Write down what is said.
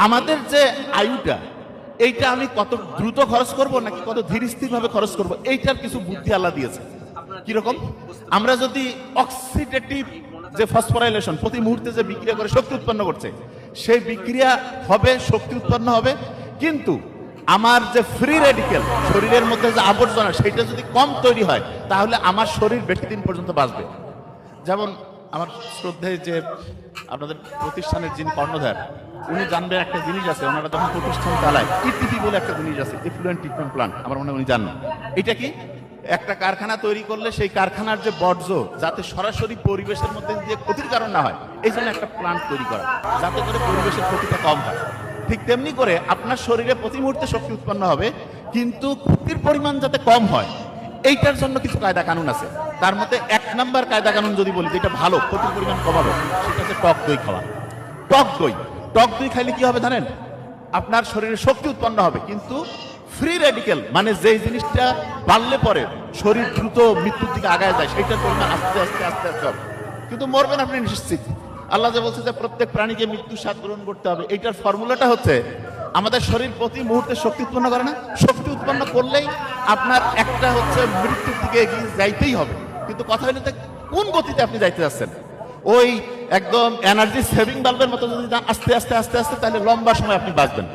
আমাদের যে আয়ুটা, এইটা আমি কত দ্রুত খরচ করব নাকি কত ধীর স্থির ভাবে খরচ করব, এইটার কিছু বুদ্ধি আল্লাহ দিয়েছে। কিরকম? আমরা যদি অক্সিডেটিভ যে ফসফোরাইলেশন প্রতি মুহূর্তে যে বিক্রিয়া করে শক্তি উৎপন্ন করছে, সেই বিক্রিয়া হবে, শক্তি উৎপন্ন হবে, কিন্তু আমার যে ফ্রি রেডিকেল শরীরের মধ্যে যে আবর্জনা, সেটা যদি কম তৈরি হয়, তাহলে আমার শরীর বেশি দিন পর্যন্ত বাঁচবে। যেমন আমার শ্রদ্ধেয় যে আপনাদের প্রতিষ্ঠানের যিনি কর্ণধার, উনি জানবেন একটা জিনিস আছে, ওনারা যখন প্রতিষ্ঠান চালায়, ইটিপি বলে একটা জিনিস আছে, ইফ্লুয়েন্ট ট্রিটমেন্ট প্ল্যান্ট, আমার মনে হয় উনি জানেন। এটা কি? একটা কারখানা তৈরি করলে সেই কারখানার যে বর্জ্য যাতে সরাসরি পরিবেশের মধ্যে দিয়ে ক্ষতির কারণ না হয়, এই জন্য একটা প্ল্যান্ট তৈরি করা, যাতে করে পরিবেশের ক্ষতিটা কম হয়। ঠিক তেমনি করে আপনার শরীরে প্রতি মুহূর্তে শক্তি উৎপন্ন হবে, কিন্তু ক্ষতির পরিমাণ যাতে কম হয়, এইটার জন্য কিছু কায়দা কানুন আছে। তার মধ্যে 1 নাম্বার কায়দা কানুন যদি বলি, যেটা ভালো, ক্ষতির পরিমাণ কমাবে, সেটা হচ্ছে টক দই খাওয়া। টক দই, টক দই খাইলে কি হবে জানেন? আপনার শরীরে শক্তি উৎপন্ন হবে, কিন্তু ফ্রি রেডিকেল মানে যেই জিনিসটা বাড়লে পরে শরীর দ্রুত মৃত্যুর দিকে আগায় যায়, সেইটার পরিমাণ আস্তে আস্তে আস্তে আস্তে হবে, কিন্তু মরবেন আপনি নিশ্চিত। আল্লাহ যে বলছে যে প্রত্যেক প্রাণীকে মৃত্যুর স্বাদ গ্রহণ করতে হবে, এইটার ফর্মুলাটা হচ্ছে আমাদের শরীর প্রতি মুহূর্তে শক্তি উৎপন্ন করে না? শক্তি উৎপন্ন করলেই আপনার একটা হচ্ছে মৃত্যুর দিকে এগিয়ে যাইতেই হবে, কিন্তু কথা হলো যে কোন গতিতে আপনি যাইতে যাচ্ছেন। ওই একদম এনার্জি সেভিং বাল্বের মতো যদি আস্তে আস্তে আস্তে আস্তে, তাহলে লম্বা সময় আপনি বাঁচবেন।